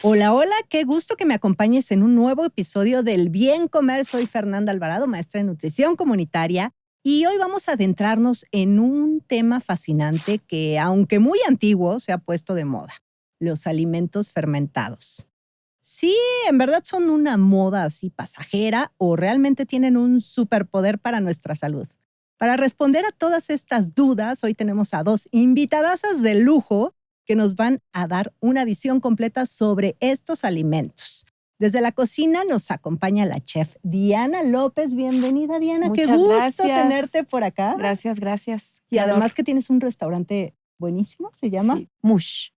Hola, hola, qué gusto que me acompañes en un nuevo episodio del Bien Comer. Soy Fernanda Alvarado, maestra de nutrición comunitaria, y hoy vamos a adentrarnos en un tema fascinante que, aunque muy antiguo, se ha puesto de moda: los alimentos fermentados. Sí, en verdad son una moda así pasajera o realmente tienen un superpoder para nuestra salud. Para responder a todas estas dudas, hoy tenemos a dos invitadasas de lujo que nos van a dar una visión completa sobre estos alimentos. Desde la cocina nos acompaña la chef Diana López. Bienvenida, Diana. Muchas Qué gusto gracias. tenerte por acá. Gracias. Y además que tienes un restaurante buenísimo, ¿se llama? Sí. Mush.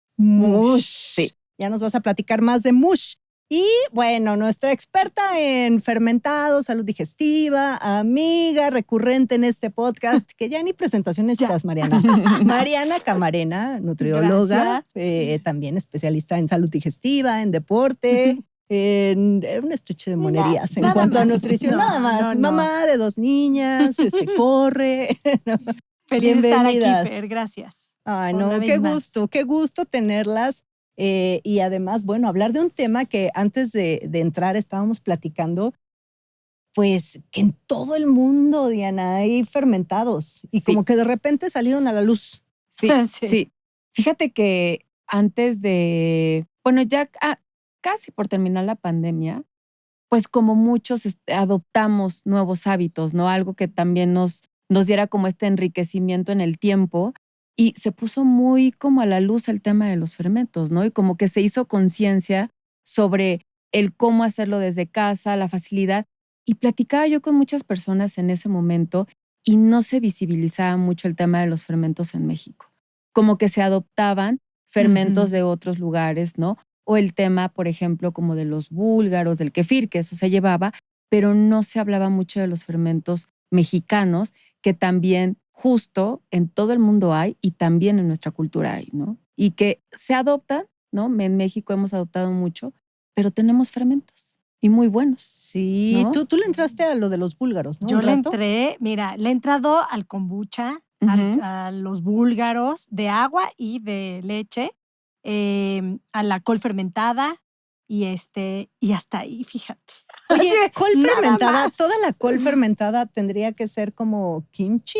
Sí. Sí. Ya nos vas a platicar más de Mush. Y bueno, nuestra experta en fermentados, salud digestiva, amiga recurrente en este podcast, que ya ni presentación necesitas, Mariana. Mariana Camarena, nutrióloga, también especialista en salud digestiva, en deporte, en un estuche de monerías en cuanto a nutrición. Nada más. Mamá de 2 niñas, corre. Feliz de estar aquí, Fer. Gracias. Ay, no, qué gusto tenerlas. Y además, bueno, hablar de un tema que antes de entrar estábamos platicando, pues que en todo el mundo, Diana, hay fermentados y como que de repente salieron a la luz. Sí. Fíjate que antes de, ya casi por terminar la pandemia, pues como muchos adoptamos nuevos hábitos, ¿no? Algo que también nos diera como este enriquecimiento en el tiempo. Y se puso muy como a la luz el tema de los fermentos, ¿no? Y como que se hizo conciencia sobre el cómo hacerlo desde casa, la facilidad. Y platicaba yo con muchas personas en ese momento y no se visibilizaba mucho el tema de los fermentos en México. Como que se adoptaban fermentos de otros lugares, ¿no? O el tema, por ejemplo, como de los búlgaros, del kefir, que eso se llevaba, pero no se hablaba mucho de los fermentos mexicanos, que también justo en todo el mundo hay y también en nuestra cultura hay, ¿no? Y que se adoptan, ¿no? En México hemos adoptado mucho, pero tenemos fermentos y muy buenos. Sí, ¿no? Tú le entraste a lo de los búlgaros, ¿no? Yo le he entrado al kombucha, a los búlgaros de agua y de leche, a la col fermentada y hasta ahí, fíjate. Oye, col fermentada, más. ¿toda la col fermentada tendría que ser como kimchi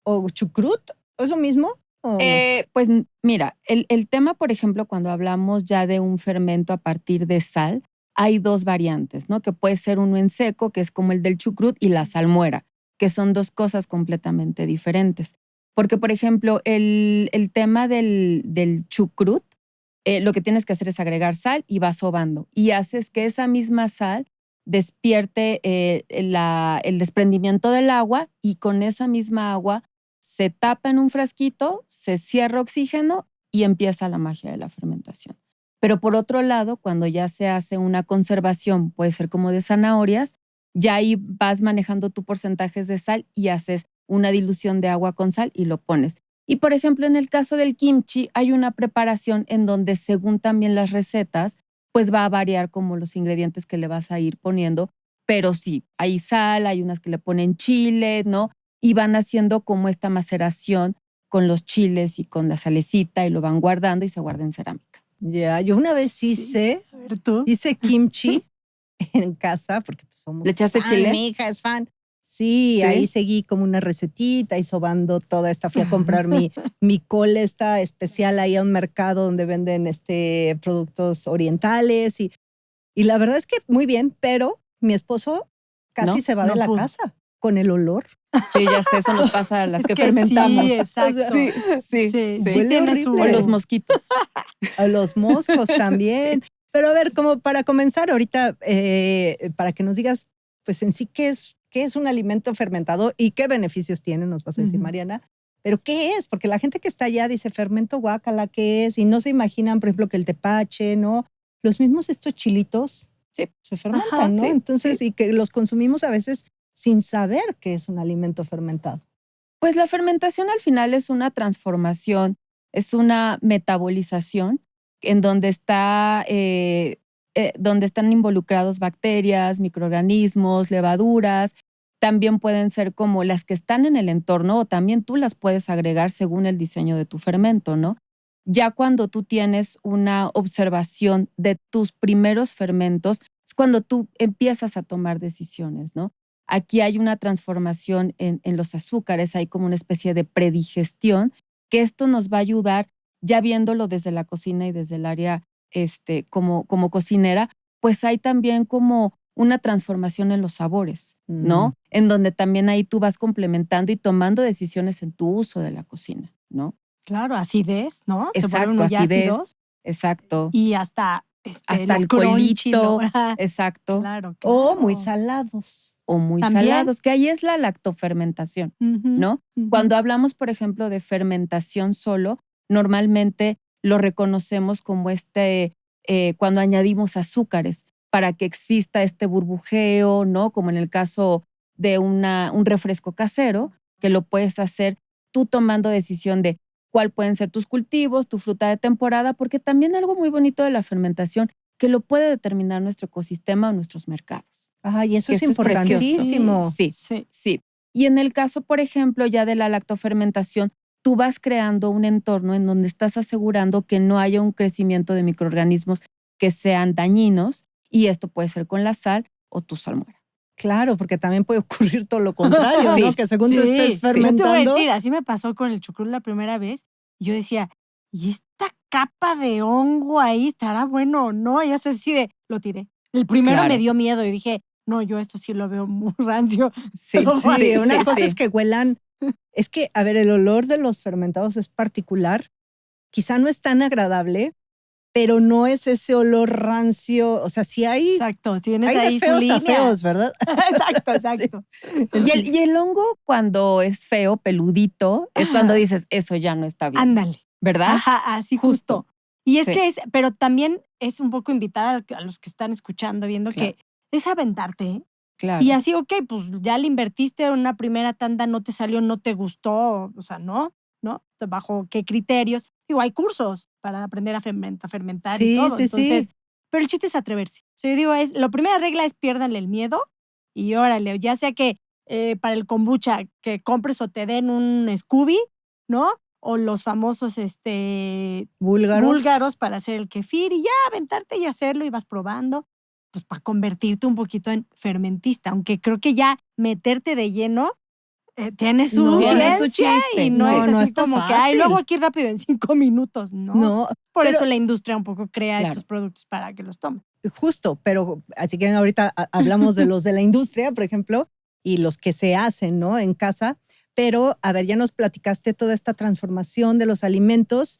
o chucrut? ¿Es lo mismo? Pues mira, el tema, por ejemplo, cuando hablamos ya de un fermento a partir de sal, hay dos variantes, ¿no? Que puede ser uno en seco, que es como el del chucrut, y la salmuera, que son dos cosas completamente diferentes. Porque, por ejemplo, el tema del chucrut, lo que tienes que hacer es agregar sal y vas sobando. Y haces que esa misma sal despierte el desprendimiento del agua, y con esa misma agua se tapa en un frasquito, se cierra oxígeno y empieza la magia de la fermentación. Pero por otro lado, cuando ya se hace una conservación, puede ser como de zanahorias, ya ahí vas manejando tu porcentajes de sal y haces una dilución de agua con sal y lo pones. Y por ejemplo, en el caso del kimchi, hay una preparación en donde, según también las recetas, pues va a variar como los ingredientes que le vas a ir poniendo. Pero sí, hay sal, hay unas que le ponen chile, ¿no? Y van haciendo como esta maceración con los chiles y con la salecita y lo van guardando y se guarda en cerámica. Ya, yo una vez hice kimchi en casa porque somos ¿Le echaste fan, chile? Mi hija es fan. Sí, ahí seguí como una recetita y sobando toda esta. Fui a comprar mi col esta especial ahí a un mercado donde venden productos orientales y la verdad es que muy bien, pero mi esposo casi se va de la casa con el olor. Sí, ya sé, eso nos pasa a las que fermentamos. Sí, exacto. Sí. Huele horrible. O los mosquitos. A los moscos también. Pero a ver, como para comenzar ahorita, para que nos digas, pues en sí, ¿qué es un alimento fermentado y qué beneficios tiene? Nos vas a decir, Mariana. Pero ¿qué es? Porque la gente que está allá dice fermento, guácala, ¿qué es? Y no se imaginan, por ejemplo, que el tepache, ¿no? Los mismos estos chilitos se fermentan, ¿no? Entonces, y que los consumimos a veces sin saber que es un alimento fermentado. Pues la fermentación al final es una transformación, es una metabolización en donde donde están involucrados bacterias, microorganismos, levaduras. También pueden ser como las que están en el entorno, o también tú las puedes agregar según el diseño de tu fermento, ¿no? Ya cuando tú tienes una observación de tus primeros fermentos, es cuando tú empiezas a tomar decisiones, ¿no? Aquí hay una transformación en los azúcares, hay como una especie de predigestión, que esto nos va a ayudar, ya viéndolo desde la cocina y desde el área como cocinera, pues hay también como una transformación en los sabores, ¿no? En donde también ahí tú vas complementando y tomando decisiones en tu uso de la cocina, ¿no? Claro, acidez, ¿no? Se vuelven Exacto, muy acidez, ácidos. exacto. Y hasta Hasta lo el crunchy, colito, Ajá. exacto. Claro, O muy claro. salados. O muy También. salados, que ahí es la lactofermentación, ¿no? Cuando hablamos, por ejemplo, de fermentación solo, normalmente lo reconocemos como cuando añadimos azúcares para que exista este burbujeo, ¿no? Como en el caso de un refresco casero, que lo puedes hacer tú tomando decisión de cuál pueden ser tus cultivos, tu fruta de temporada, porque también algo muy bonito de la fermentación que lo puede determinar nuestro ecosistema o nuestros mercados. Ay, eso Que es eso es precioso. importantísimo. Sí. Y en el caso, por ejemplo, ya de la lactofermentación, tú vas creando un entorno en donde estás asegurando que no haya un crecimiento de microorganismos que sean dañinos, y esto puede ser con la sal o tu salmuera. Claro, porque también puede ocurrir todo lo contrario, ¿no? Que según tú estés fermentando. Yo te voy a decir, así me pasó con el chucrut la primera vez. Y yo decía, ¿y esta capa de hongo ahí estará bueno o no? Y así lo tiré. El primero me dio miedo y dije, no, yo esto sí lo veo muy rancio. Sí, una cosa es que huelan. Es que, a ver, el olor de los fermentados es particular. Quizá no es tan agradable, pero no es ese olor rancio. O sea, sí hay. Exacto, tienes hay ahí de feos su línea. a feos, ¿verdad? Exacto. Y el hongo, cuando es feo, peludito, es cuando dices, eso ya no está bien. Ándale. ¿Verdad? Ajá, así justo. Y es que pero también es un poco invitar a los que están escuchando, viendo que es aventarte. Claro. Y así, ok, pues ya le invertiste en una primera tanda, no te salió, no te gustó, o sea, ¿no? ¿Bajo qué criterios? Digo, hay cursos para aprender a fermentar y todo. Entonces, pero el chiste es atreverse. O sea, yo digo, la primera regla es piérdanle el miedo y órale, ya sea que para el kombucha que compres o te den un Scooby, ¿no? O los famosos búlgaros para hacer el kefir y ya aventarte y hacerlo y vas probando, pues para convertirte un poquito en fermentista, aunque creo que ya meterte de lleno tiene su chiste. Y no es así está como fácil. que, luego aquí rápido en 5 minutos, ¿no? No. Por eso la industria un poco crea estos productos para que los tomen. Justo, pero así que ahorita hablamos de los de la industria, por ejemplo, y los que se hacen, ¿no? En casa. Pero, a ver, ya nos platicaste toda esta transformación de los alimentos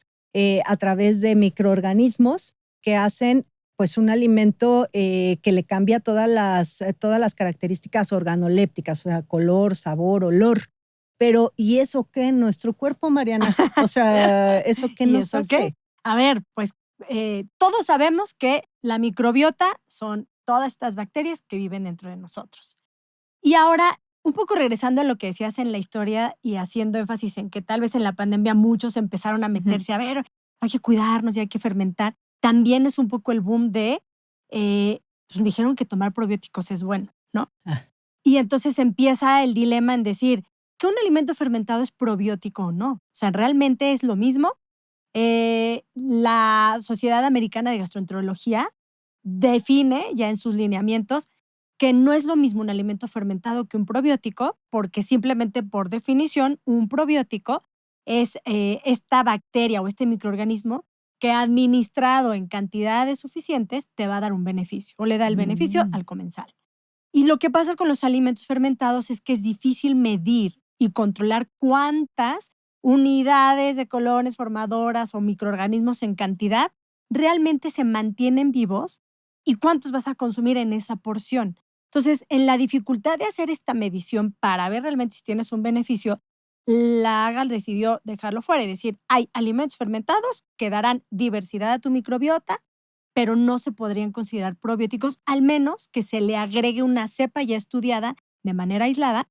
a través de microorganismos que hacen pues un alimento que le cambia todas las características organolépticas, o sea, color, sabor, olor. Pero, ¿y eso qué en nuestro cuerpo, Mariana? O sea, ¿eso qué nos hace? ¿Qué? A ver, pues todos sabemos que la microbiota son todas estas bacterias que viven dentro de nosotros. Y ahora, un poco regresando a lo que decías en la historia y haciendo énfasis en que tal vez en la pandemia muchos empezaron a meterse, a ver, hay que cuidarnos y hay que fermentar. También es un poco el boom de, pues me dijeron que tomar probióticos es bueno, ¿no? Y entonces empieza el dilema en decir que un alimento fermentado es probiótico o no. O sea, ¿realmente es lo mismo? La Sociedad Americana de Gastroenterología define ya en sus lineamientos que no es lo mismo un alimento fermentado que un probiótico, porque simplemente por definición un probiótico es esta bacteria o este microorganismo que administrado en cantidades suficientes te va a dar un beneficio o le da el beneficio al comensal. Y lo que pasa con los alimentos fermentados es que es difícil medir y controlar cuántas unidades de colonias formadoras o microorganismos en cantidad realmente se mantienen vivos y cuántos vas a consumir en esa porción. Entonces, en la dificultad de hacer esta medición para ver realmente si tienes un beneficio, la AGA decidió dejarlo fuera y decir, hay alimentos fermentados que darán diversidad a tu microbiota, pero no se podrían considerar probióticos, al menos que se le agregue una cepa ya estudiada de manera aislada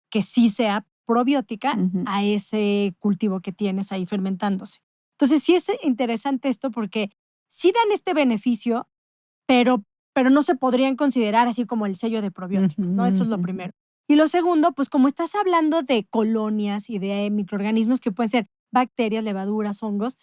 que sí sea probiótica a ese cultivo que tienes ahí fermentándose. Entonces, sí es interesante esto porque sí dan este beneficio, pero no se podrían considerar así como el sello de probióticos, ¿no? Eso es lo primero. Y lo segundo, pues como estás hablando de colonias y de microorganismos que pueden ser bacterias, levaduras, hongos,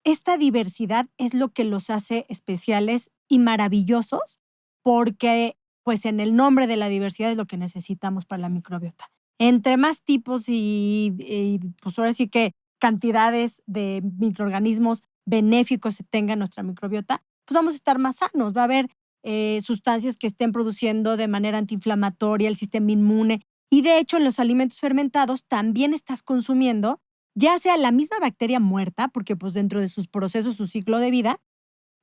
esta diversidad es lo que los hace especiales y maravillosos, porque pues en el nombre de la diversidad es lo que necesitamos para la microbiota. Entre más tipos y pues ahora sí que cantidades de microorganismos benéficos se tenga en nuestra microbiota, pues vamos a estar más sanos. Va a haber sustancias que estén produciendo de manera antiinflamatoria el sistema inmune. Y de hecho, en los alimentos fermentados también estás consumiendo ya sea la misma bacteria muerta, porque pues dentro de sus procesos, su ciclo de vida,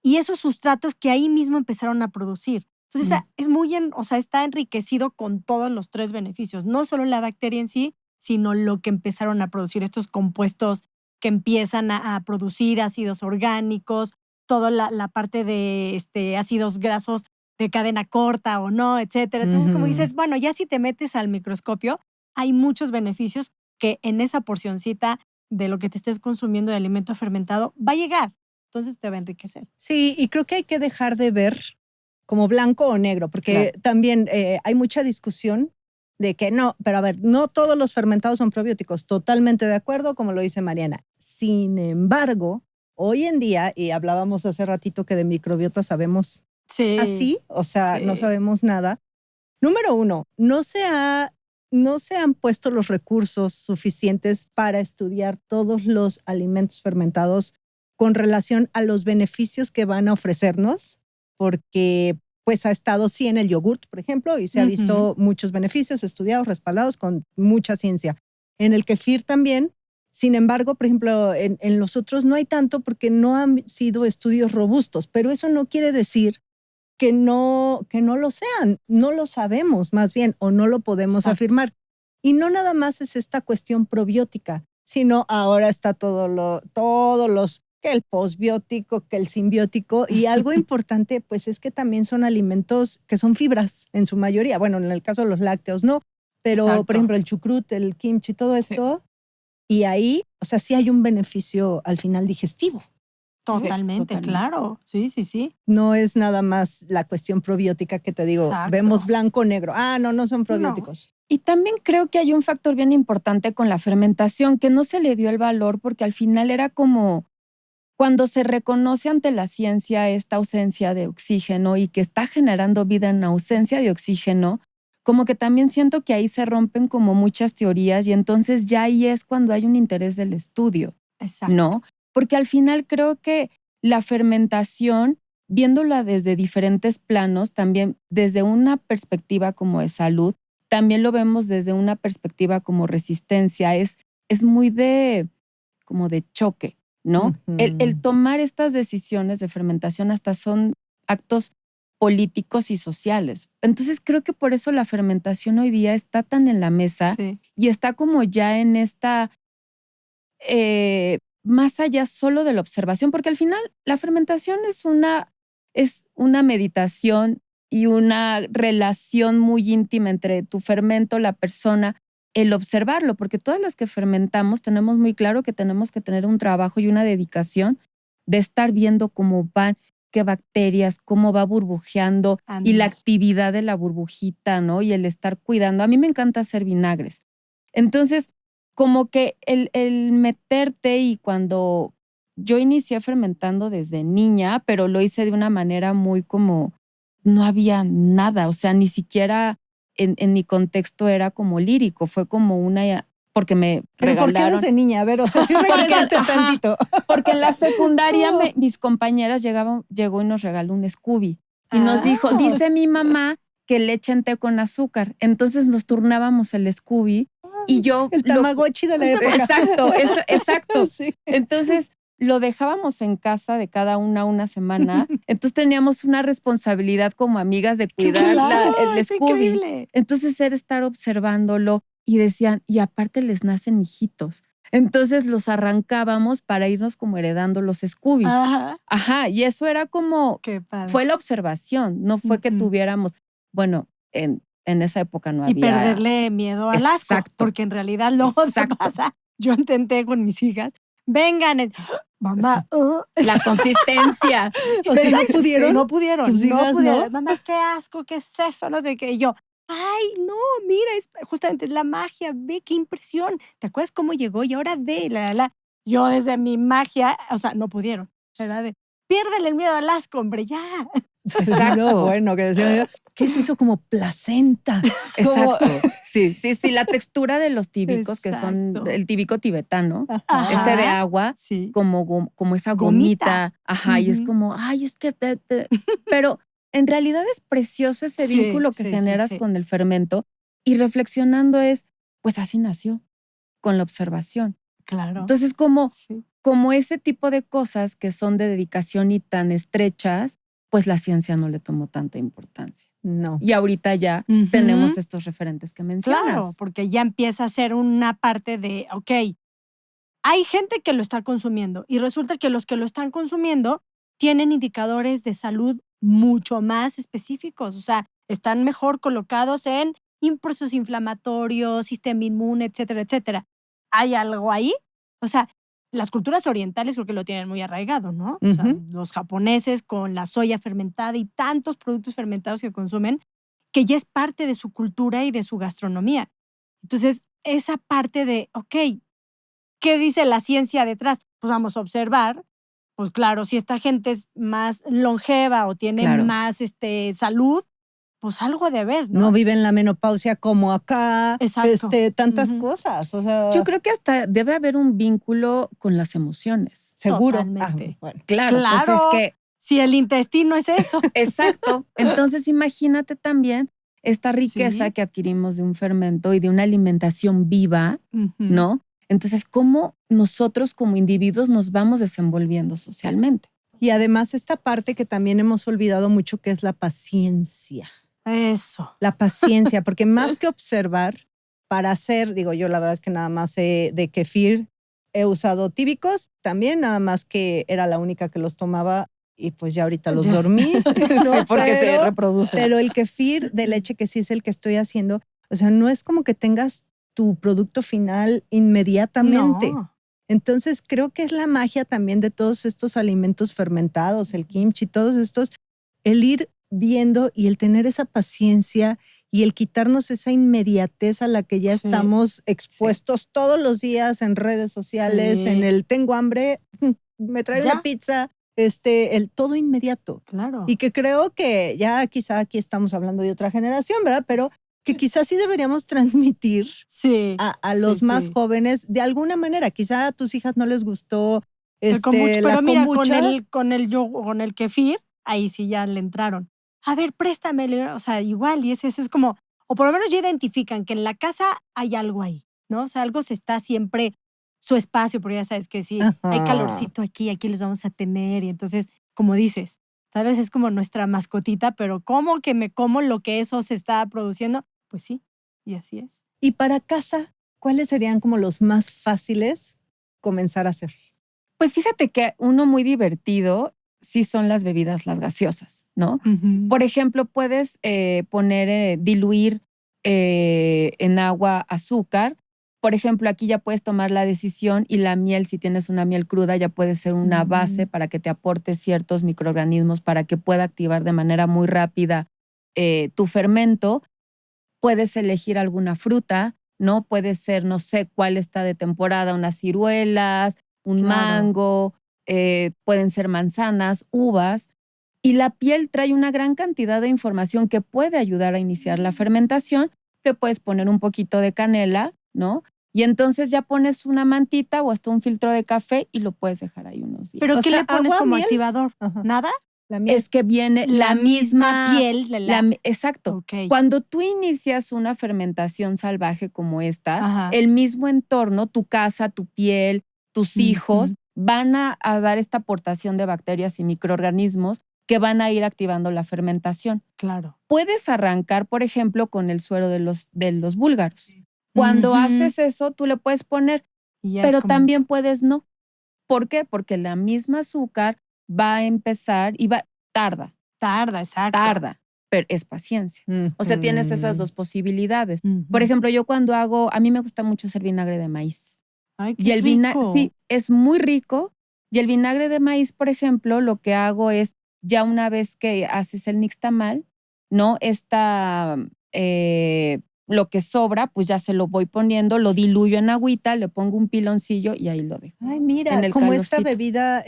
y esos sustratos que ahí mismo empezaron a producir. Entonces, es está enriquecido con todos los 3 beneficios. No solo la bacteria en sí, sino lo que empezaron a producir, estos compuestos que empiezan a producir ácidos orgánicos, toda la parte de ácidos grasos de cadena corta o no, etcétera. Entonces, como dices, bueno, ya si te metes al microscopio, hay muchos beneficios que en esa porcioncita de lo que te estés consumiendo de alimento fermentado va a llegar. Entonces te va a enriquecer. Sí, y creo que hay que dejar de ver como blanco o negro, porque también hay mucha discusión de que no, pero a ver, no todos los fermentados son probióticos. Totalmente de acuerdo, como lo dice Mariana. Sin embargo, hoy en día, y hablábamos hace ratito que de microbiota sabemos así, o sea, no sabemos nada. Número 1, no se han puesto los recursos suficientes para estudiar todos los alimentos fermentados con relación a los beneficios que van a ofrecernos, porque pues ha estado sí en el yogurt, por ejemplo, y se ha visto muchos beneficios estudiados, respaldados con mucha ciencia. En el kefir también. Sin embargo, por ejemplo, en los otros no hay tanto porque no han sido estudios robustos, pero eso no quiere decir que no lo sean, no lo sabemos más bien o no lo podemos afirmar. Y no nada más es esta cuestión probiótica, sino ahora está todos los, que el posbiótico, que el simbiótico, y algo importante pues es que también son alimentos que son fibras en su mayoría. Bueno, en el caso de los lácteos no, pero por ejemplo el chucrut, el kimchi, todo esto, y ahí, o sea, sí hay un beneficio al final digestivo. Totalmente, claro. Sí. No es nada más la cuestión probiótica que te digo, vemos blanco o negro. No son probióticos. No. Y también creo que hay un factor bien importante con la fermentación, que no se le dio el valor porque al final era como cuando se reconoce ante la ciencia esta ausencia de oxígeno y que está generando vida en ausencia de oxígeno, como que también siento que ahí se rompen como muchas teorías y entonces ya ahí es cuando hay un interés del estudio. Exacto. ¿No? Porque al final creo que la fermentación, viéndola desde diferentes planos, también desde una perspectiva como de salud, también lo vemos desde una perspectiva como resistencia, es muy como de choque, ¿no? El tomar estas decisiones de fermentación hasta son actos políticos y sociales. Entonces creo que por eso la fermentación hoy día está tan en la mesa y está como ya en esta más allá solo de la observación, porque al final la fermentación es una meditación y una relación muy íntima entre tu fermento, la persona, el observarlo, porque todas las que fermentamos tenemos muy claro que tenemos que tener un trabajo y una dedicación de estar viendo cómo van, qué bacterias, cómo va burbujeando y la actividad de la burbujita, ¿no? Y el estar cuidando. A mí me encanta hacer vinagres. Entonces, como que el meterte y cuando yo inicié fermentando desde niña, pero lo hice de una manera muy como, no había nada, o sea, ni siquiera en mi contexto era como lírico, fue como porque me regalaron. ¿Pero por qué desde niña? A ver, o sea, sí regálate tantito. Porque en la secundaria mis compañeras llegó y nos regaló un Scooby y nos dijo, dice mi mamá que le echen té con azúcar, entonces nos turnábamos el Scooby. Y yo el Tamagotchi de la época. Exacto. Sí. Entonces lo dejábamos en casa de cada una semana. Entonces teníamos una responsabilidad como amigas de cuidar el Scooby. Increíble. Entonces era estar observándolo y decían, y aparte les nacen hijitos. Entonces los arrancábamos para irnos como heredando los Scoobies. Ajá. Y eso era como, fue la observación, no fue que tuviéramos, bueno, en esa época no había. Y perderle miedo al asco. Porque en realidad luego se pasa. Yo intenté con mis hijas. Vengan, mamá. La consistencia. O sea, ¿no pudieron? No pudieron. ¿Tus hijas no? Mamá, qué asco, qué es eso, no sé qué. Y yo, ay, no, mira, justamente es la magia. Ve, qué impresión. ¿Te acuerdas cómo llegó? Y ahora ve, yo desde mi magia, o sea, no pudieron. Era de, piérdele el miedo al asco, hombre, ya. Exacto. No, bueno, que decían yo, ¿qué es eso como placenta? Como- Exacto. Sí, la textura de los tíbicos, que son Exacto. el tíbico tibetano, Ajá. este de agua, Sí. como esa Gomita. gomita. Ajá, y es Ujú. como, ay, es que pero en realidad es precioso ese Sí, vínculo que sí, generas sí. con el fermento, y reflexionando es, pues así nació, con la observación. Claro. Entonces, Sí. como ese tipo de cosas que son de dedicación y tan estrechas, pues la ciencia no le tomó tanta importancia. No. Y ahorita ya Ujú. tenemos estos referentes que mencionas. Claro, porque ya empieza a ser una parte de, ok, hay gente que lo está consumiendo y resulta que los que lo están consumiendo tienen indicadores de salud mucho más específicos, o sea, están mejor colocados en procesos inflamatorios, sistema inmune, etcétera, etcétera. ¿Hay algo ahí? O sea, las culturas orientales creo que lo tienen muy arraigado, ¿no? O sea, Ujú. los japoneses con la soya fermentada y tantos productos fermentados que consumen, que ya es parte de su cultura y de su gastronomía. Entonces, esa parte de, ok, ¿qué dice la ciencia detrás? Pues vamos a observar, pues claro, si esta gente es más longeva o tiene Claro. más salud, pues algo de ver, ¿no? No viven la menopausia como acá, Exacto. tantas Ujú. cosas, o sea, Yo creo que hasta debe haber un vínculo con las emociones. seguro. Totalmente. Bueno. Claro, pues es Claro, que, si el intestino es eso. exacto. Entonces imagínate también esta riqueza Sí. que adquirimos de un fermento y de una alimentación viva, Ujú. ¿no? Entonces, ¿cómo nosotros como individuos nos vamos desenvolviendo socialmente? Y además esta parte que también hemos olvidado mucho, que es la paciencia. Eso. La paciencia, porque más que observar, para hacer, digo yo la verdad es que nada más de kefir he usado tíbicos, también nada más que era la única que los tomaba y pues ya ahorita los Ya. dormí, ¿no? Sí, porque se pero, reproduce. pero el kefir de leche, que sí es el que estoy haciendo, o sea, no es como que tengas tu producto final inmediatamente. No. Entonces creo que es la magia también de todos estos alimentos fermentados, el kimchi, todos estos, el ir viendo y el tener esa paciencia y el quitarnos esa inmediatez a la que ya Sí. estamos expuestos todos los días en redes sociales, Sí. en el tengo hambre, me trae Ya. una pizza, el todo inmediato. Claro. Y que creo que ya quizá aquí estamos hablando de otra generación, ¿verdad? Pero que quizás sí deberíamos transmitir Sí. a Sí, los más sí. jóvenes de alguna manera. Quizá a tus hijas no les gustó El kombucha, la pero mira, kombucha. con el kefir, ahí sí ya le entraron. A ver, préstamelo, o sea, igual, y eso es como, o por lo menos ya identifican que en la casa hay algo ahí, ¿no? O sea, algo se está siempre, su espacio, porque ya sabes que sí, hay Ajá. calorcito aquí les vamos a tener, y entonces, como dices, tal vez es como nuestra mascotita, pero ¿cómo que me como lo que eso se está produciendo? Pues sí, y así es. Y para casa, ¿cuáles serían como los más fáciles comenzar a hacer? Pues fíjate que uno muy divertido sí son las bebidas, las gaseosas, ¿no? Por ejemplo, puedes diluir en agua azúcar. Por ejemplo, aquí ya puedes tomar la decisión y la miel, si tienes una miel cruda, ya puede ser una base para que te aporte ciertos microorganismos para que pueda activar de manera muy rápida tu fermento. Puedes elegir alguna fruta, ¿no? Puede ser, no sé cuál está de temporada, unas ciruelas, un Claro. mango, pueden ser manzanas, uvas. Y la piel trae una gran cantidad de información que puede ayudar a iniciar la fermentación. Le puedes poner un poquito de canela, ¿no? Y entonces ya pones una mantita o hasta un filtro de café y lo puedes dejar ahí unos días. ¿Pero O qué sea, le pones agua, como miel. activador? Ajá. ¿Nada? La miel. Es que viene la misma piel de la... exacto. Ok. Cuando tú inicias una fermentación salvaje como esta, Ajá. el mismo entorno, tu casa, tu piel, tus hijos, van a dar esta aportación de bacterias y microorganismos que van a ir activando la fermentación. Claro. Puedes arrancar, por ejemplo, con el suero de los búlgaros. Cuando haces eso, tú le puedes poner, Y ya pero es como... también puedes no. ¿Por qué? Porque la misma azúcar va a empezar y tarda, Tarda. pero es paciencia. O sea, tienes esas dos posibilidades. Por Ujú. ejemplo, yo cuando a mí me gusta mucho hacer vinagre de maíz. Ay, Y qué el vinagre, rico. sí, es muy rico. Y el vinagre de maíz, por ejemplo, lo que hago es, ya una vez que haces el nixtamal, ¿no? lo que sobra, pues ya se lo voy poniendo, lo diluyo en agüita, le pongo un piloncillo y ahí lo dejo. Ay, mira, en el como calorcito. esta bebida,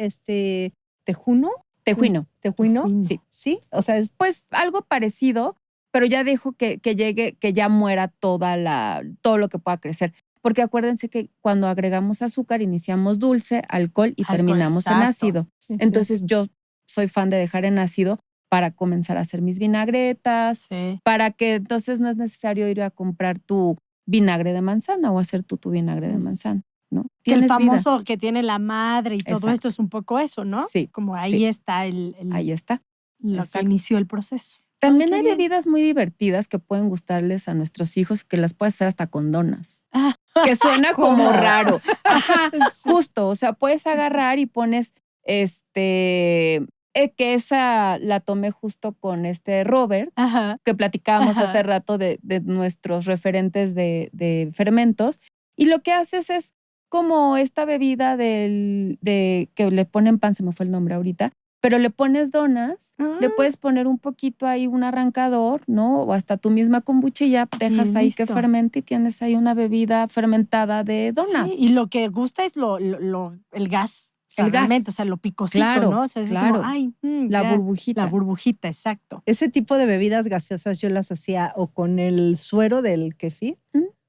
tejuino. Tejuino. ¿Tejuino? Sí. Sí, o sea, Pues algo parecido, pero ya dejo que llegue, que ya muera todo lo que pueda crecer. Porque acuérdense que cuando agregamos azúcar iniciamos dulce, alcohol y terminamos en ácido. Sí, Entonces yo soy fan de dejar en ácido para comenzar a hacer mis vinagretas, para que entonces no es necesario ir a comprar tu vinagre de manzana o hacer tú tu vinagre de manzana, ¿no? Que el Tienes vida. famoso que tiene la madre y todo Exacto. esto es un poco eso, ¿no? Sí. Como ahí sí. está Ahí está. lo que Exacto. inició el proceso. También Ay, hay qué bien. bebidas muy divertidas que pueden gustarles a nuestros hijos, que las puedes hacer hasta con donas. Ah. Que suena como ¿Cómo? raro. Ajá, Sí. justo. O sea, puedes agarrar y pones que esa la tomé justo con Robert, Ajá. que platicábamos Ajá. hace rato de nuestros referentes de fermentos. Y lo que haces es como esta bebida que le ponen pan, se me fue el nombre ahorita, pero le pones donas, le puedes poner un poquito ahí un arrancador, ¿no? O hasta tu misma kombucha y ya dejas ahí que listo. fermente y tienes ahí una bebida fermentada de donas. Sí, y lo que gusta es el gas. O sea, El gas. realmente, o sea, lo picosito, Claro, ¿no? O sea, es claro. como, ay, La ya, burbujita. La burbujita, exacto. Ese tipo de bebidas gaseosas yo las hacía o con el suero del kefir,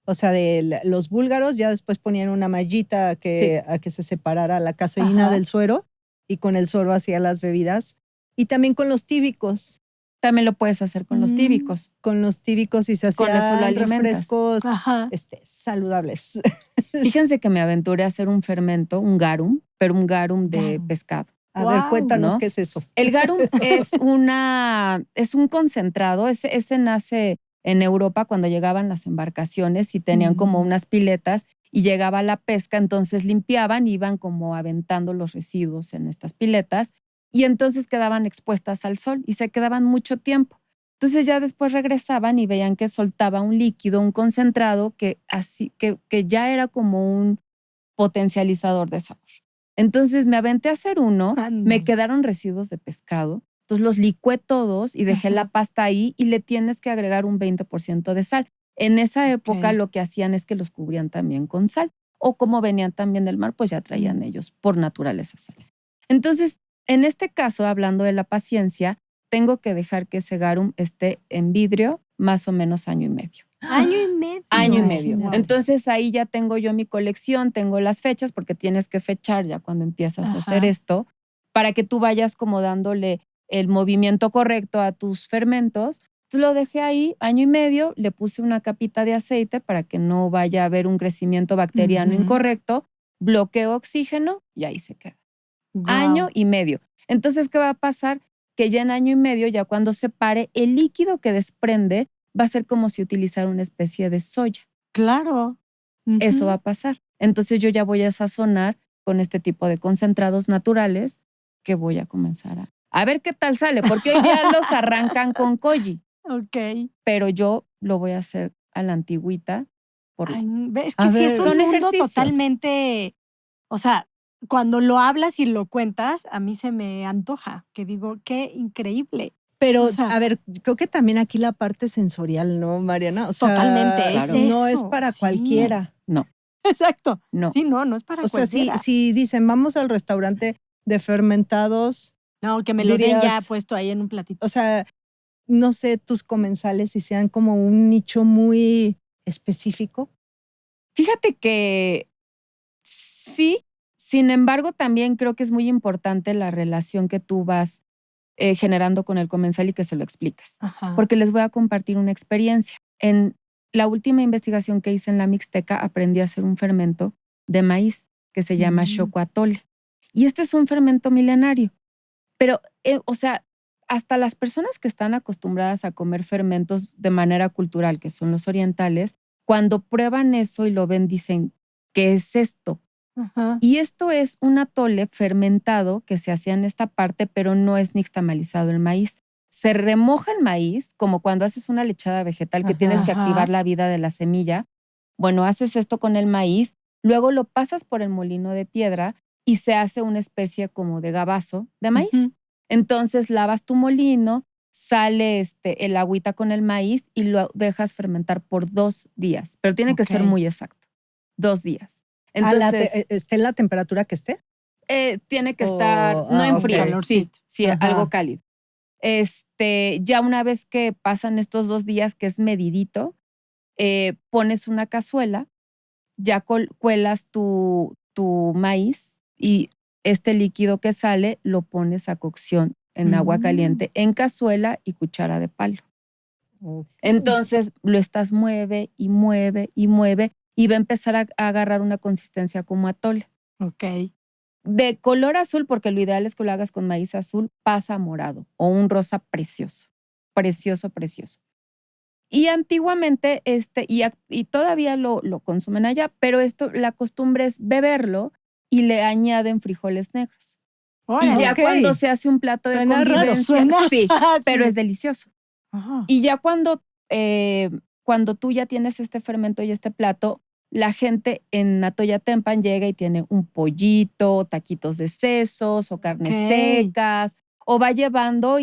o sea, de los búlgaros, ya después ponían una mallita a que se separara la caseína Ajá. del suero y con el suero hacía las bebidas. Y también con los tíbicos. También lo puedes hacer con los tíbicos. Con los tíbicos y se Con eso lo hacían alimentas. refrescos Ajá. saludables. Fíjense que me aventuré a hacer un fermento, un garum, pero un garum de Garum. pescado. A ver, cuéntanos ¿no? qué es eso. El garum es un concentrado, ese nace en Europa cuando llegaban las embarcaciones y tenían como unas piletas y llegaba la pesca, entonces limpiaban, iban como aventando los residuos en estas piletas y entonces quedaban expuestas al sol y se quedaban mucho tiempo. Entonces ya después regresaban y veían que soltaba un líquido, un concentrado que ya era como un potencializador de sabor. Entonces me aventé a hacer uno, me quedaron residuos de pescado, entonces los licué todos y dejé la pasta ahí y le tienes que agregar un 20% de sal. En esa época lo que hacían es que los cubrían también con sal o como venían también del mar, pues ya traían ellos por naturaleza sal. Entonces, en este caso, hablando de la paciencia, tengo que dejar que ese garum esté en vidrio más o menos año y medio. Año y medio. Año y medio. Imagínate. Entonces ahí ya tengo yo mi colección, tengo las fechas porque tienes que fechar ya cuando empiezas a hacer esto para que tú vayas como dándole el movimiento correcto a tus fermentos. Entonces lo dejé ahí año y medio, le puse una capita de aceite para que no vaya a haber un crecimiento bacteriano incorrecto, bloqueo oxígeno y ahí se queda. Wow. Año y medio. Entonces, ¿qué va a pasar? Que ya en año y medio, ya cuando se pare, el líquido que desprende va a ser como si utilizara una especie de soya. Claro. Eso va a pasar. Entonces yo ya voy a sazonar con este tipo de concentrados naturales que voy a comenzar a ver qué tal sale, porque hoy día los arrancan con koji. Ok. Pero yo lo voy a hacer a la antigüita. Es que sí, es un son mundo ejercicios. totalmente, o sea, cuando lo hablas y lo cuentas, a mí se me antoja, que digo, qué increíble. Pero, O sea, a ver, creo que también aquí la parte sensorial, ¿no, Mariana? O sea, totalmente, claro. no es eso, para sí. cualquiera. No, Exacto. no. Sí, no es para O sea, cualquiera. si dicen, vamos al restaurante de fermentados, No, que me lo den ya dirías, puesto ahí en un platito. o sea, no sé, tus comensales si sean como un nicho muy específico. Fíjate que sí, sin embargo, también creo que es muy importante la relación que tú vas generando con el comensal y que se lo expliques. Ajá. Porque les voy a compartir una experiencia. En la última investigación que hice en la Mixteca, aprendí a hacer un fermento de maíz que se llama chocoatole. Y este es un fermento milenario. Pero, o sea, hasta las personas que están acostumbradas a comer fermentos de manera cultural, que son los orientales, cuando prueban eso y lo ven, dicen, ¿qué es esto? Ajá. Y esto es un atole fermentado que se hacía en esta parte, pero no es nixtamalizado el maíz. Se remoja el maíz, como cuando haces una lechada vegetal que tienes que activar la vida de la semilla. Bueno, haces esto con el maíz, luego lo pasas por el molino de piedra y se hace una especie como de gabazo de maíz. Entonces lavas tu molino, sale el agüita con el maíz y lo dejas fermentar por 2 días. Pero tiene que ser muy exacto. 2 días. Entonces, ¿esté en la temperatura que esté? Tiene que estar, no en frío, sí, algo cálido. Ya una vez que pasan estos 2 días, que es medidito, pones una cazuela, ya cuelas tu maíz y este líquido que sale lo pones a cocción en agua caliente, en cazuela y cuchara de palo. Okay. Entonces lo estás mueve y mueve y mueve y va a empezar a agarrar una consistencia como atole. Ok. De color azul, porque lo ideal es que lo hagas con maíz azul, pasa a morado o un rosa precioso, precioso, precioso. Y antiguamente, y todavía lo consumen allá, pero la costumbre es beberlo y le añaden frijoles negros. Y ya cuando se hace un plato de convivencia, sí, pero es delicioso. Ajá. Y ya cuando tú ya tienes este fermento y este plato, la gente en Atoyatempan llega y tiene un pollito, taquitos de sesos o carnes secas, o va llevando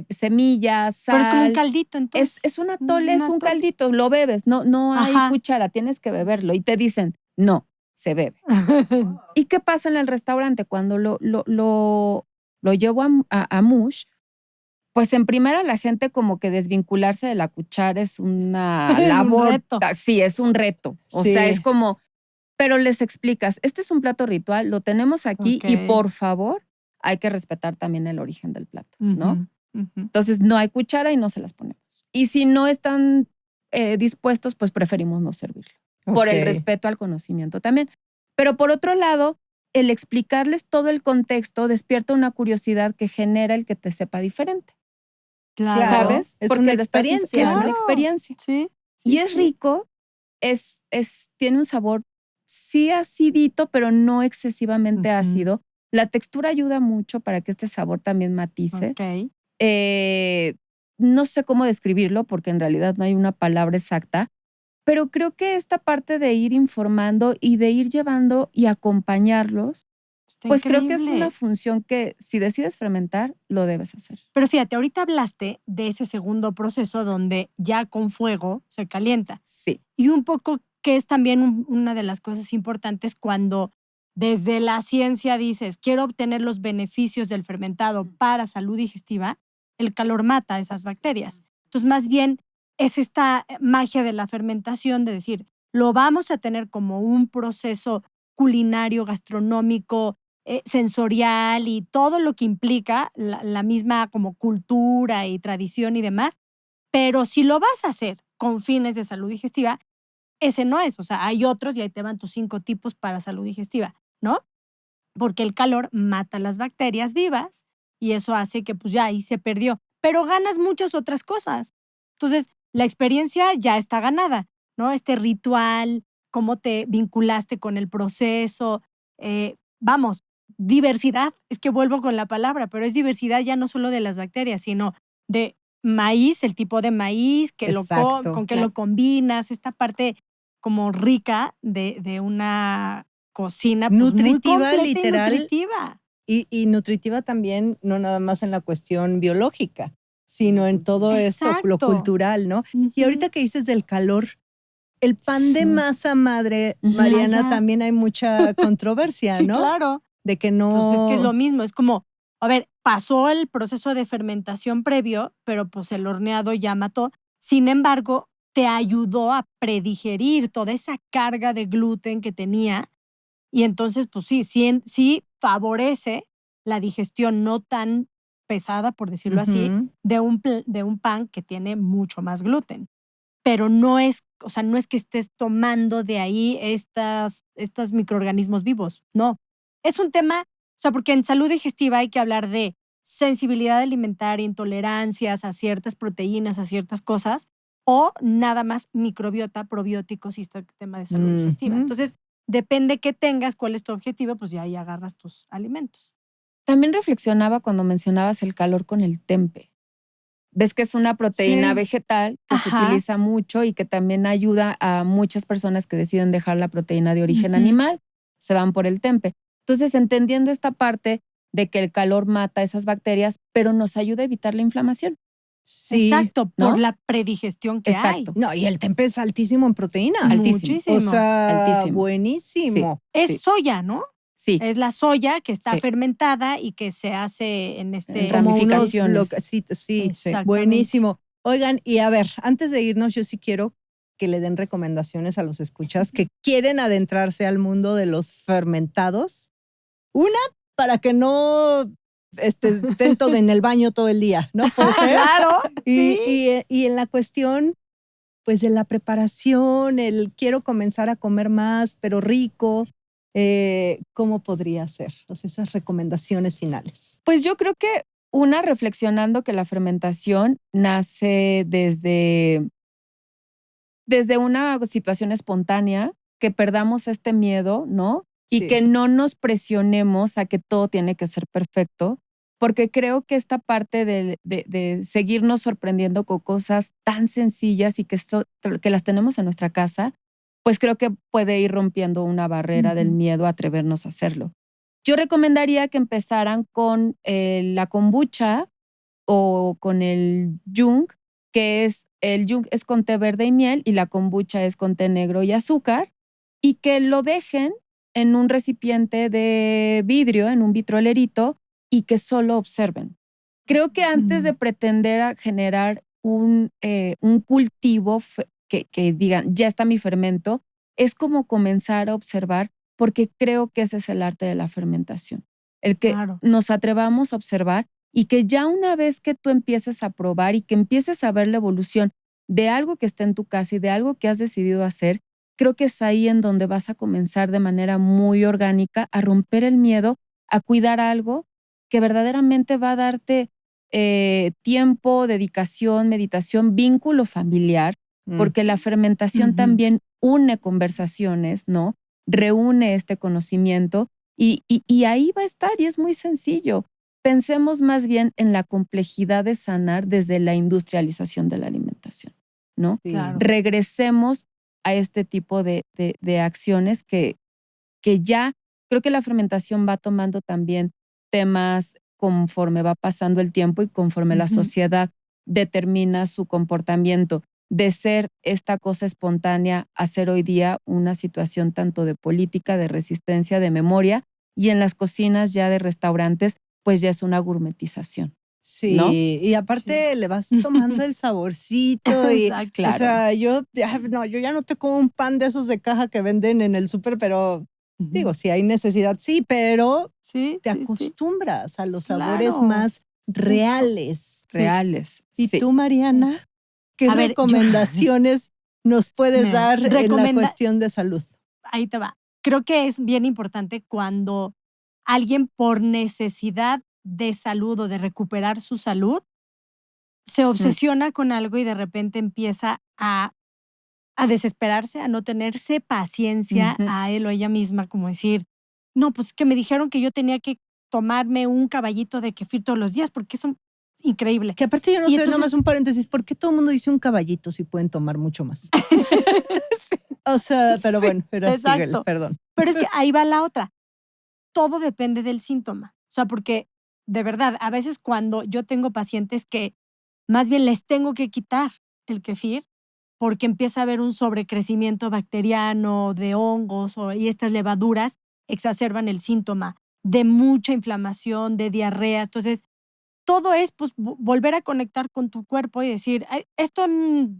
semillas, sal. Pero es como un caldito, entonces. Es un atole, es un caldito, lo bebes, no hay cuchara, tienes que beberlo. Y te dicen, no, se bebe. ¿Y qué pasa en el restaurante? Cuando lo llevo a Mush, pues en primera la gente como que desvincularse de la cuchara es una labor. Es un reto. Sí, es un reto. O sea, es como, pero les explicas, este es un plato ritual, lo tenemos aquí y por favor hay que respetar también el origen del plato, ¿no? Entonces no hay cuchara y no se las ponemos. Y si no están dispuestos, pues preferimos no servirlo. Por el respeto al conocimiento también. Pero por otro lado, el explicarles todo el contexto despierta una curiosidad que genera el que te sepa diferente. Claro. ¿Sabes? Es una experiencia. Es una experiencia. Sí. Y es rico, tiene un sabor, sí acidito, pero no excesivamente ácido. La textura ayuda mucho para que este sabor también matice. Ok. No sé cómo describirlo porque en realidad no hay una palabra exacta, pero creo que esta parte de ir informando y de ir llevando y acompañarlos, pues increíble. Creo que es una función que si decides fermentar, lo debes hacer. Pero fíjate, ahorita hablaste de ese segundo proceso donde ya con fuego se calienta. Sí. Y un poco que es también una de las cosas importantes cuando desde la ciencia dices, quiero obtener los beneficios del fermentado para salud digestiva, el calor mata esas bacterias. Entonces, más bien es esta magia de la fermentación de decir, lo vamos a tener como un proceso culinario, gastronómico, sensorial y todo lo que implica la misma como cultura y tradición y demás, pero si lo vas a hacer con fines de salud digestiva, ese no es, o sea, hay otros y ahí te van tus 5 tipos para salud digestiva, ¿no? Porque el calor mata las bacterias vivas y eso hace que pues ya ahí se perdió, pero ganas muchas otras cosas. Entonces, la experiencia ya está ganada, ¿no? Este ritual, cómo te vinculaste con el proceso, vamos, diversidad, es que vuelvo con la palabra, pero es diversidad ya no solo de las bacterias, sino de maíz, el tipo de maíz, con qué lo combinas, esta parte como rica de una cocina pues, nutritiva, muy completa literal. Y nutritiva. Y nutritiva también, no nada más en la cuestión biológica, sino en todo esto, lo cultural, ¿no? Y ahorita que dices del calor, el pan de masa madre, Mariana, también hay mucha controversia, ¿no? Sí, claro. De que no... Pues es que es lo mismo, es como, a ver, pasó el proceso de fermentación previo, pero pues el horneado ya mató. Sin embargo, te ayudó a predigerir toda esa carga de gluten que tenía y entonces, pues sí favorece la digestión no tan pesada, por decirlo así, de un pan que tiene mucho más gluten. Pero no es que estés tomando de ahí estos microorganismos vivos, no. Es un tema, porque en salud digestiva hay que hablar de sensibilidad alimentaria, intolerancias a ciertas proteínas, a ciertas cosas, o nada más microbiota, probióticos y este tema de salud digestiva. Entonces, depende qué tengas, cuál es tu objetivo, pues ya ahí agarras tus alimentos. También reflexionaba cuando mencionabas el calor con el tempe. Ves que es una proteína vegetal que se utiliza mucho y que también ayuda a muchas personas que deciden dejar la proteína de origen animal, se van por el tempe. Entonces, entendiendo esta parte de que el calor mata esas bacterias, pero nos ayuda a evitar la inflamación. Sí. Exacto, ¿no? por la predigestión que Exacto. No, y el tempe es altísimo en proteína. Altísimo. Muchísimo. O sea, Altísimo. buenísimo. Es Sí. soya, ¿no? Sí. Es la soya que está Sí. fermentada y que se hace en este... Como unos ramificaciones. sí, Exactamente. buenísimo. Oigan, y a ver, antes de irnos, yo sí quiero que le den recomendaciones a los escuchas que quieren adentrarse al mundo de los fermentados. Una, para que no estén todo en el baño todo el día, ¿no? Puede ser. Claro, sí. Y en la cuestión, pues, de la preparación, el quiero comenzar a comer más, pero rico, ¿cómo podría ser? O sea, esas recomendaciones finales. Pues yo creo que reflexionando que la fermentación nace desde una situación espontánea, que perdamos este miedo, ¿no? Y Sí. que no nos presionemos a que todo tiene que ser perfecto, porque creo que esta parte de seguirnos sorprendiendo con cosas tan sencillas y que las tenemos en nuestra casa, pues creo que puede ir rompiendo una barrera del miedo a atrevernos a hacerlo. Yo recomendaría que empezaran con la kombucha o con el jung, que el jung es con té verde y miel y la kombucha es con té negro y azúcar, y que lo dejen en un recipiente de vidrio, en un vitrolerito, y que solo observen. Creo que antes de pretender a generar un cultivo que digan, ya está mi fermento, es como comenzar a observar, porque creo que ese es el arte de la fermentación. El que Claro. nos atrevamos a observar y que ya una vez que tú empieces a probar y que empieces a ver la evolución de algo que está en tu casa y de algo que has decidido hacer, creo que es ahí en donde vas a comenzar de manera muy orgánica a romper el miedo, a cuidar algo que verdaderamente va a darte tiempo, dedicación, meditación, vínculo familiar, porque la fermentación también une conversaciones, ¿no? Reúne este conocimiento y ahí va a estar y es muy sencillo. Pensemos más bien en la complejidad de sanar desde la industrialización de la alimentación, ¿no? Sí. Claro. Regresemos a este tipo de acciones que ya creo que la fermentación va tomando también temas conforme va pasando el tiempo y conforme la sociedad determina su comportamiento, de ser esta cosa espontánea a ser hoy día una situación tanto de política, de resistencia, de memoria, y en las cocinas ya de restaurantes, pues ya es una gourmetización. Sí, ¿no? y aparte le vas tomando el saborcito y, Exacto. Claro. o sea, yo ya no te como un pan de esos de caja que venden en el súper, pero digo, si hay necesidad, sí, pero Sí, te sí, sí. acostumbras a los sabores Claro. más reales. Reales. ¿Y sí. tú, Mariana, qué A ver, yo- recomendaciones nos puedes Mira, dar en la recomienda- cuestión de salud? Ahí te va. Creo que es bien importante cuando alguien por necesidad de salud o de recuperar su salud se obsesiona con algo y de repente empieza a desesperarse, a no tenerse paciencia Ujú. a él o ella misma, como decir, no, pues que me dijeron que yo tenía que tomarme un caballito de kefir todos los días porque eso es increíble. Que aparte yo no Y sé, entonces- nomás un paréntesis, ¿por qué todo el mundo dice un caballito si pueden tomar mucho más? O sea, pero Sí, bueno, pero síguele, exacto. perdón. Pero es que ahí va la otra. Todo depende del síntoma. O sea, porque de verdad, a veces cuando yo tengo pacientes que más bien les tengo que quitar el kefir porque empieza a haber un sobrecrecimiento bacteriano de hongos y estas levaduras exacerban el síntoma de mucha inflamación, de diarrea. Entonces, todo es pues, volver a conectar con tu cuerpo y decir, "Ay, esto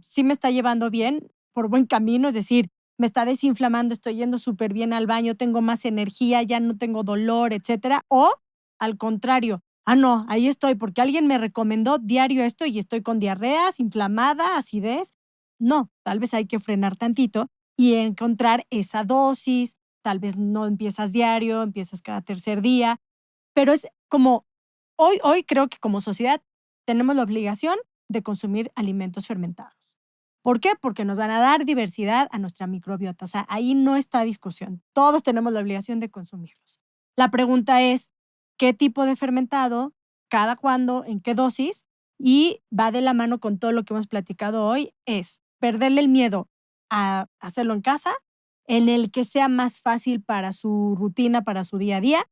sí me está llevando bien, por buen camino, es decir, me está desinflamando, estoy yendo súper bien al baño, tengo más energía, ya no tengo dolor, etcétera. O al contrario, no, ahí estoy porque alguien me recomendó diario esto y estoy con diarreas, inflamada, acidez. No, tal vez hay que frenar tantito y encontrar esa dosis. Tal vez no empiezas diario, empiezas cada tercer día, pero es como hoy creo que como sociedad tenemos la obligación de consumir alimentos fermentados. ¿Por qué? Porque nos van a dar diversidad a nuestra microbiota. O sea, ahí no está discusión. Todos tenemos la obligación de consumirlos. La pregunta es, ¿qué tipo de fermentado? ¿Cada cuándo? ¿En qué dosis? Y va de la mano con todo lo que hemos platicado hoy, es perderle el miedo a hacerlo en casa, en el que sea más fácil para su rutina, para su día a día,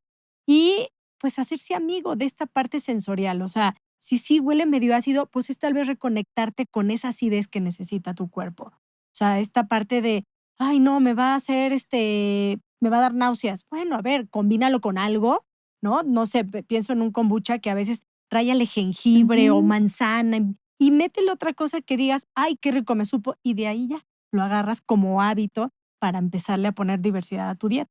y pues hacerse amigo de esta parte sensorial. O sea, sí huele medio ácido, pues es tal vez reconectarte con esa acidez que necesita tu cuerpo. O sea, esta parte de, ay, no, me va a hacer me va a dar náuseas. Bueno, a ver, combínalo con algo, ¿no? No sé, pienso en un kombucha que a veces ráyale jengibre o manzana y métele otra cosa que digas, ay, qué rico me supo, y de ahí ya lo agarras como hábito para empezarle a poner diversidad a tu dieta.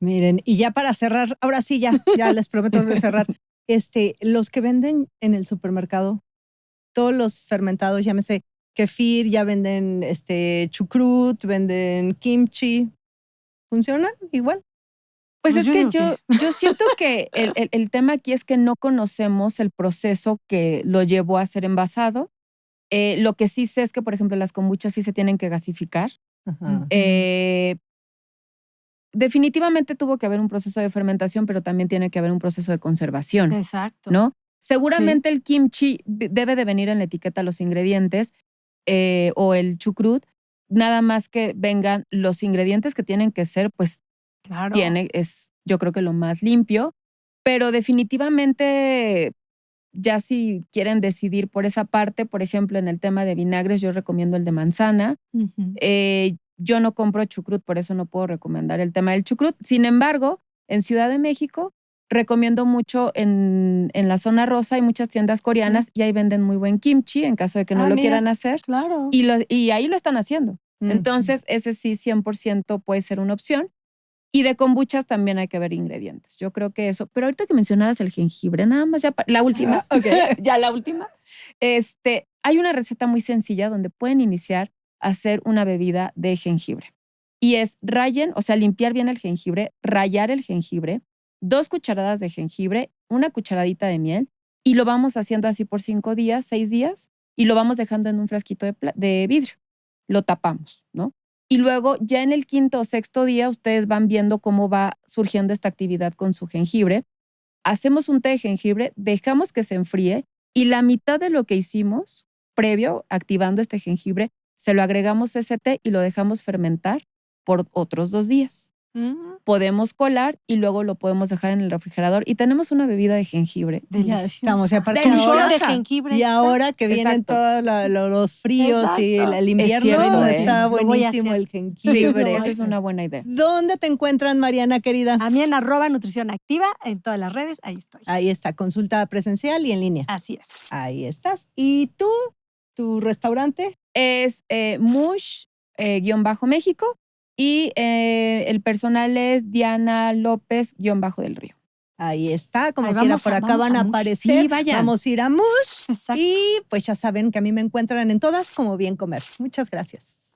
Miren, y ya para cerrar, ahora sí ya les prometo cerrar. Los que venden en el supermercado, todos los fermentados, llámese kefir, ya venden chucrut, venden kimchi, ¿funcionan igual? Pues Pues es que yo yo siento que el tema aquí es que no conocemos el proceso que lo llevó a ser envasado. Lo que sí sé es que, por ejemplo, las kombuchas sí se tienen que gasificar. Ajá. Definitivamente tuvo que haber un proceso de fermentación, pero también tiene que haber un proceso de conservación, Exacto. ¿no? Seguramente el kimchi debe de venir en la etiqueta los ingredientes o el chucrut, nada más que vengan los ingredientes que tienen que ser, pues Claro. es yo creo que lo más limpio, pero definitivamente ya si quieren decidir por esa parte, por ejemplo, en el tema de vinagres, yo recomiendo el de manzana. Yo no compro chucrut, por eso no puedo recomendar el tema del chucrut. Sin embargo, en Ciudad de México recomiendo mucho en la zona rosa, hay muchas tiendas coreanas y ahí venden muy buen kimchi en caso de que no lo quieran hacer. Claro. Y ahí lo están haciendo. Entonces, ese sí 100% puede ser una opción. Y de kombuchas también hay que ver ingredientes. Yo creo que eso. Pero ahorita que mencionabas el jengibre, nada más ya la última. Ya la última. Hay una receta muy sencilla donde pueden iniciar a hacer una bebida de jengibre. Y es rayen, o sea, limpiar bien el jengibre, rallar el jengibre, 2 cucharadas de jengibre, 1 cucharadita de miel y lo vamos haciendo así por 5 días, 6 días y lo vamos dejando en un frasquito de vidrio. Lo tapamos, ¿no? Y luego ya en el 5º o 6º día ustedes van viendo cómo va surgiendo esta actividad con su jengibre. Hacemos un té de jengibre, dejamos que se enfríe y la mitad de lo que hicimos previo activando este jengibre, se lo agregamos a ese té y lo dejamos fermentar por otros 2 días. Podemos colar y luego lo podemos dejar en el refrigerador y tenemos una bebida de jengibre. Ya estamos. Y aparte ahora, de jengibre ahora que vienen todos los fríos y el invierno, está buenísimo el jengibre. Sí, esa es una buena idea. ¿Dónde te encuentran, Mariana, querida? A mí en @nutrición activa, en todas las redes, ahí estoy. Ahí está, consulta presencial y en línea. Así es. Ahí estás. ¿Y tú? ¿Tu restaurante? Es Mush_México. Y el personal es Diana López_del Río. Ahí está, como quiera, por acá van a aparecer. Sí, vayan. Vamos a ir a Mush. Exacto. Y pues ya saben que a mí me encuentran en todas como Bien Comer. Muchas gracias.